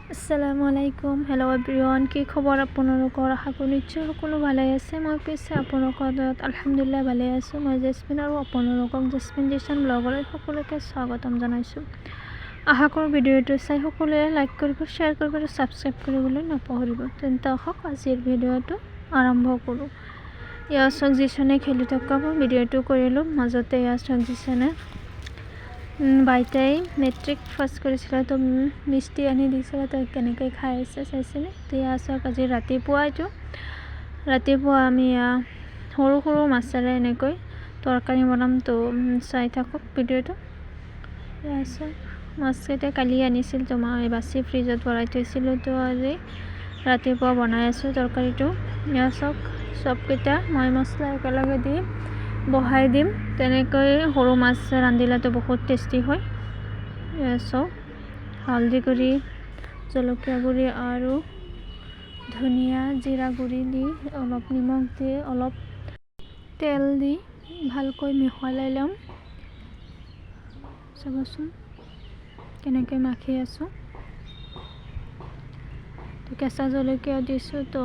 আসসালামু আলাইকুম hello' everyone কি খবৰ আপোনালোকৰ আশা কৰোঁ নিশ্চয় সকলো ভালে আছে মই পিছে আপোনালোকৰ আলহামদুলিল্লাহ ভালে আছোঁ মই জেছমিন আৰু আপোনালোকক জেছমিন ডিছন ব্লগলৈ সকলোকে স্বাগতম জনাইছোঁ আশা কৰোঁ ভিডিঅ'টো চাই সকলোৱে লাইক কৰিব শ্বেয়াৰ কৰিব আৰু ছাবস্ক্ৰাইব কৰিবলৈ নপাহৰিব তেন্তে আহক আজিৰ ভিডিঅ'টো আৰম্ভ কৰোঁ ইয়াৰ সঞ্জিচনে খেলি থকা ভিডিঅ'টো কৰিলোঁ মাজতে ইয়াৰ সঞ্জিচনে বাইতাই মেট্ৰিক ফাৰ্ষ্ট কৰিছিলে তো মিষ্টি আনি দিছিলে তো কেনেকৈ খাই আছে চাইছেনে তো ইয়াৰ চাওক আজি ৰাতিপুৱা আমি সৰু সৰু মাছেৰে এনেকৈ তৰকাৰী বনাম তো চাই থাকক ভিডিঅ'টো ইয়াৰ চাওক মাছকেইটা কালি আনিছিল তো মই বাছি ফ্ৰিজত ভৰাই থৈছিলোঁ তো আজি ৰাতিপুৱা বনাই আছোঁ তৰকাৰীটো ইয়াৰ চাওক চবকেইটা মই মছলা একেলগে দি বহাই দিম তেনেকৈ সৰু মাছ ৰান্ধিলেতো বহুত টেষ্টি হয় চব হালধি গুড়ি জলকীয়া গুড়ি আৰু ধনিয়া জিৰা গুড়ি দি অলপ নিমখ দি অলপ তেল দি ভালকৈ মিহলাই ল'ম চাবচোন কেনেকৈ মাখি আছোঁ তো কেঁচা জলকীয়া দিছোঁ তো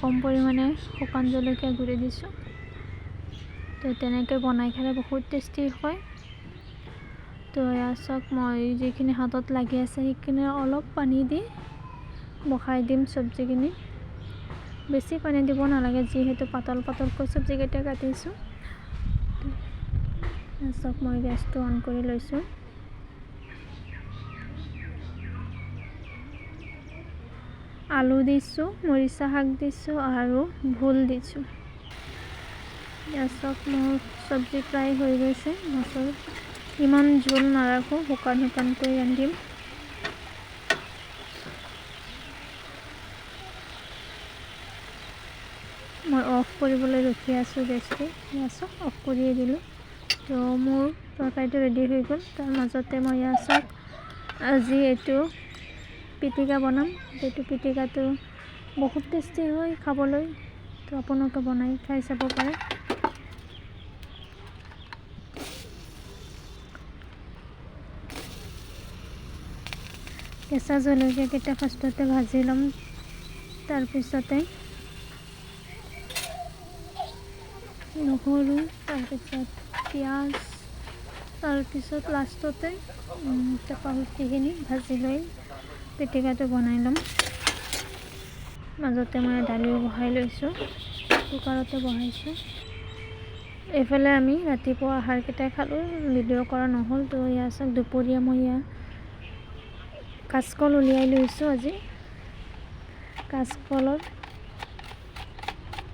কম পৰিমাণে শুকান জলকীয়া গুড়ি দিছোঁ তো তেনেকৈ বনাই খালে বহুত টেষ্টি হয় তো এয়া চাওক মই যিখিনি হাতত লাগি আছে সেইখিনি অলপ পানী দি বহাই দিম চব্জিখিনি বেছি পানী দিব নালাগে যিহেতু পাতল পাতলকৈ চব্জিকেইটা কাটিছোঁ চাওক মই গেছটো অন কৰি লৈছোঁ আলু দিছোঁ মৰিচা শাক দিছোঁ আৰু ভোল দিছোঁ চাওক মোৰ চব্জি প্ৰায় হৈ গৈছে মাছৰ ইমান জোল নাৰাখোঁ শুকানকৈ ৰান্ধিম মই অফ কৰিবলৈ ৰখি আছোঁ গেছটো চাওক অফ কৰিয়ে দিলোঁ তো মোৰ তৰকাৰীটো ৰেডি হৈ গ'ল তাৰ মাজতে মই চাওক আজি এইটো পিটিকা বনাম এইটো পিটিকাটো বহুত টেষ্টি হয় খাবলৈ তো আপোনালোকে বনাই খাই চাব পাৰে কেঁচা জলকীয়াকেইটা ফাৰ্ষ্টতে ভাজি ল'ম তাৰপিছতে নহৰু তাৰপিছত পিঁয়াজ তাৰপিছত লাষ্টতে পাহৰিখিনি ভাজি লৈ পিটিকাটো বনাই ল'ম মাজতে মই দালিও বহাই লৈছোঁ কুকাৰতে বহাইছোঁ এইফালে আমি ৰাতিপুৱা আহাৰকেইটা খালোঁ ভিডিঅ' কৰা নহ'ল তো ইয়াৰ চাওক দুপৰীয়া মই কাচকল উলিয়াই লৈছোঁ আজি কাচকলৰ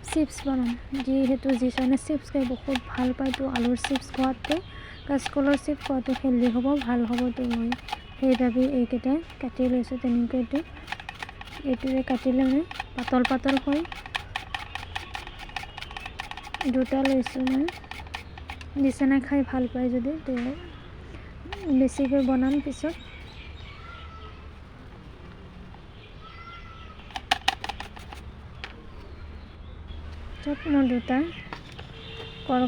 চিপছ বনাম যিহেতু যিজনে চিপছ খাই বহুত ভাল পায় তো আলুৰ চিপছ খোৱাতকৈ কাচকলৰ চিপছ খোৱাটো হেল্ডি হ'ব ভাল হ'ব তো মই সেইবাবে এইকেইটা কাটি লৈছোঁ তেনেকৈতো এইটোৰে কাটিলে মানে পাতল হয় দুটা লৈছোঁ মই যিজনে খাই ভাল পায় যদি তো বেছিকৈ বনাম পিছত চব মোৰ দুটা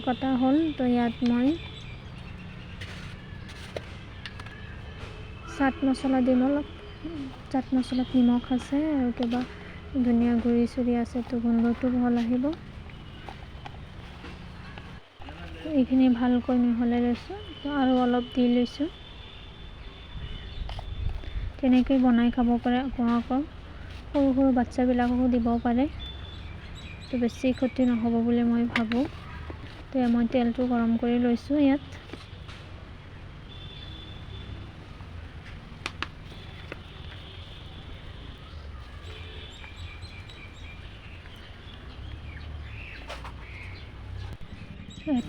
কটা হ'ল তো ইয়াত মই চাট মছলা দিম অলপ চাট মছলাত নিমখ আছে আৰু কিবা ধনিয়া গুড়ি চুৰি আছে তো গোন্ধটো ভাল আহিব এইখিনি ভালকৈ মিহলাই লৈছোঁ আৰু অলপ দি লৈছোঁ তেনেকৈ বনাই খাব পাৰে আপোনালোকৰ সৰু বাচ্ছাবিলাককো দিব পাৰে তো বেছি ক্ষতি নহ'ব বুলি মই ভাবোঁ তো মই তেলটো গৰম কৰি লৈছোঁ ইয়াত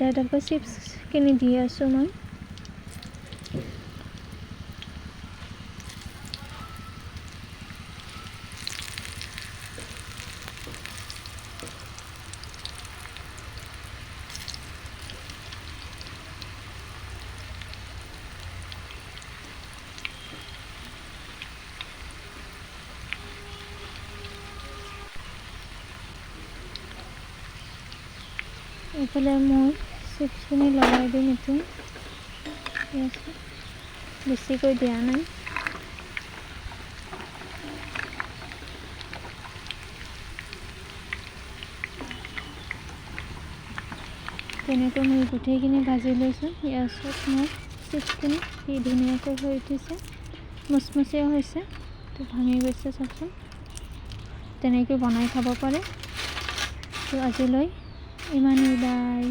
এটাকৈ চিপছখিনি দি আছোঁ মই এইফালে মই চিপছখিনি লগাই দিম এতিয়া বেছিকৈ দিয়া নাই তেনেকৈ মই গোটেইখিনি ভাজি লৈছোঁ। ইয়াৰ পিছত মই চিপছখিনি কি ধুনীয়াকৈ হৈ উঠিছে, মুচমুচীয়া হৈছে, তো ভাঙি গৈছে চাওকচোন। তেনেকৈ বনাই খাব পাৰে। তো আজিলৈ ইমানেই, বাই।